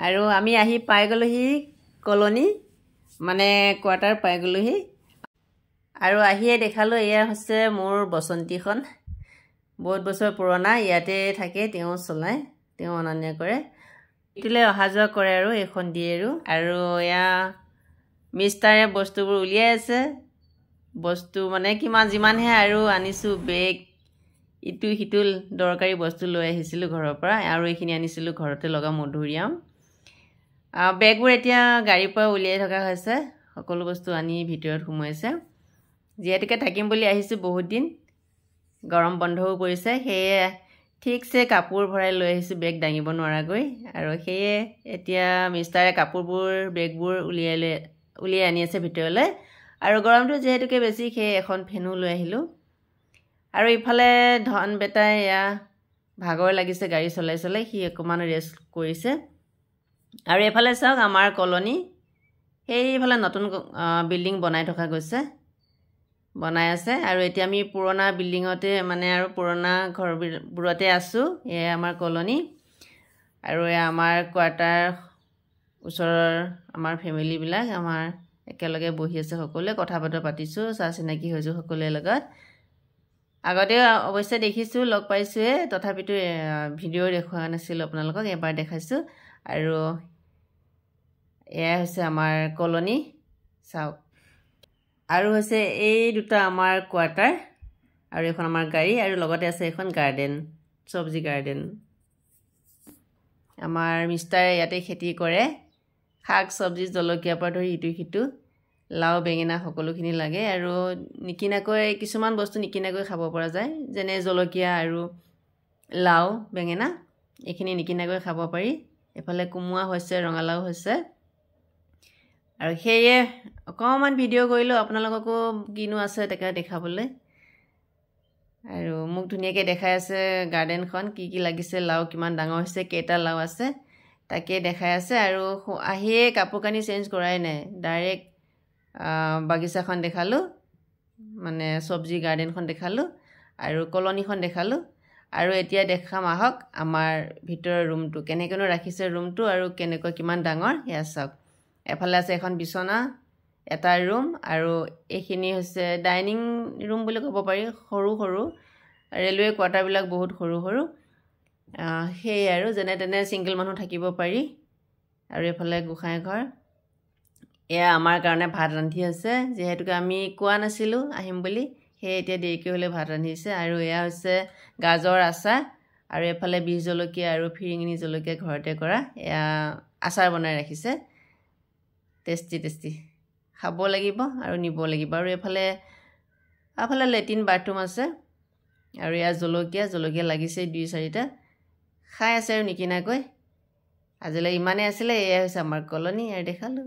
আৰু আমি আহি পাই গলোহি কলনী মানে কোৱাৰ্টাৰ পাই গলোহি আৰু আহিয়ে দেখালো এয়া হৈছে মোৰ বসন্তীখন বহুত বছৰ পুৰণা ইয়াতে থাকে তেওঁ চলাই তেওঁ অনান্য কৰে ইটোলে অহা যোৱা কৰে আৰু এখন দিয়ে আৰু এয়া মিষ্টাৰে বস্তুবোৰ উলিয়াই আছে বস্তু মানে কিমান যিমানহে আৰু আনিছো বেগ ইটো হিতুল দৰকাৰী বস্তু লৈ আহিছিলো ঘৰৰ পৰা আৰু এইখিনি আনিছিলো ঘৰতে লগা মধুৰিয়াম বেগবোৰ এতিয়া গাড়ীৰ পৰা উলিয়াই থকা হৈছে সকলো বস্তু আনি ভিতৰত সোমাইছে যেহেতুকে থাকিম বুলি আহিছো বহুত দিন গৰম বন্ধও পৰিছে হেয়ে ঠিকছে কাপোৰ ভৰাই লৈ আহিছো বেগ দাঙিব নোৱাৰাকৈ আৰু হেয়ে এতিয়া মিষ্টাৰে কাপোৰবোৰ বেগবোৰ উলিয়াই আনি আছে ভিতৰলৈ আৰু গৰমটো যেহেতুকে বেছি হে এখন ফেনো লৈ আহিলো আৰু ইফালে ধন বেটাই এয়া ভাগৰ লাগিছে গাড়ী চলাই চলাই সি অকমান ৰেষ্ট কৰিছে আৰু এফালে চাওক আমাৰ কলনী সেইফালে নতুন বিল্ডিং বনাই থকা গৈছে বনাই আছে আৰু এতিয়া আমি পুৰণা বিল্ডিংতে মানে আৰু পুৰণা ঘৰবোৰতে আছো এ আমাৰ কলনী আৰু আমাৰ কোৱাৰ্টাৰ ওচৰৰ আমাৰ ফেমিলি বিলাক আমাৰ একেলগে বহি আছে সকলোৱে কথা পাতিছো চা চিনাকি হৈছো সকলোৰে লগত আগতে অৱশ্যে দেখিছো লগ পাইছোৱে তথাপিতো ভিডিও দেখুৱা নাছিল আপোনালোকক এবাৰ দেখাইছো আৰু এয়া হৈছে আমাৰ কলনী চাওক আৰু হৈছে এই দুটা আমাৰ কোৱাৰ্টাৰ আৰু এখন আমাৰ গাড়ী আৰু লগতে আছে এখন গাৰ্ডেন সবজি গাৰ্ডেন আমাৰ মিষ্টাৰে ইয়াতে খেতি কৰে শাক সবজি জলকীয়া পৰা ধৰি ইটো হিতু লাও বেঙেনা সকলোখিনি লাগে আৰু নিকিনাকৈ কিছুমান বস্তু নিকিনাকৈ খাব পৰা যায় যেনে জলকীয়া আৰু লাও বেঙেনা এইখিনি নিকিনাকৈ খাব পাৰি এফালে কুমুৱা হৈছে ৰঙালাও হৈছে আৰু হেয়ে অকমান ভিডিও কৰিলো আপোনালোককো কিনো আছে তাকে দেখাবলৈ আৰু মোক ধুনিয়াকৈ দেখাই আছে গাৰ্ডেনখন কি লাগিছে লাও কিমান ডাঙৰ হৈছে কেটা লাও আছে তাকে দেখাই আছে আৰু আহিয়ে কাপোৰ কানি চেঞ্জ কৰাই নাই ডাইৰেক্ট বাগিচাখন দেখালো মানে সবজি গাৰ্ডেনখন দেখালো আৰু কলনীখন দেখালো আৰু এতিয়া দেখাম আহক আমাৰ ভিতৰৰ ৰুমটো কেনেকৈ ৰাখিছে ৰুমটো আৰু কেনেকৈ কিমান ডাঙৰ এয়া চাওক এফালে আছে এখন বিছনা এটা ৰুম আৰু এইখিনি হৈছে ডাইনিং ৰুম বুলি ক'ব পাৰি সৰু সৰু ৰেলৱে কোৱাৰ্টাৰ বিলাক বহুত সৰু সৰু হেই আৰু যেনে তেনে সিঙ্গেল মানুহ থাকিব পাৰি আৰু এফালে গোখাই ঘৰ এয়া আমাৰ কাৰণে ভাত ৰান্ধি আছে যেহেতুকে আমি কোৱা নাছিলো আহিম বুলি হে এতিয়া দেৰিকৈ হলে ভাত ৰান্ধিছে আৰু এয়া হৈছে গাজৰ আচাৰ আৰু এফালে বীজ জলকীয়া আৰু ফিৰিঙনি জলকীয়া ঘৰতে কৰা এয়া আচাৰ বনাই ৰাখিছে টেষ্টি খাব লাগিব আৰু নিব লাগিব আৰু এফালে লেট্ৰিন বাথৰুম আছে আৰু এয়া জলকীয়া লাগিছে 2-4টা খাই আছে আৰু নিকিনাকৈ আজিলৈ ইমানে আছিলে এয়া হৈছে আমাৰ কলনী আৰু দেখালো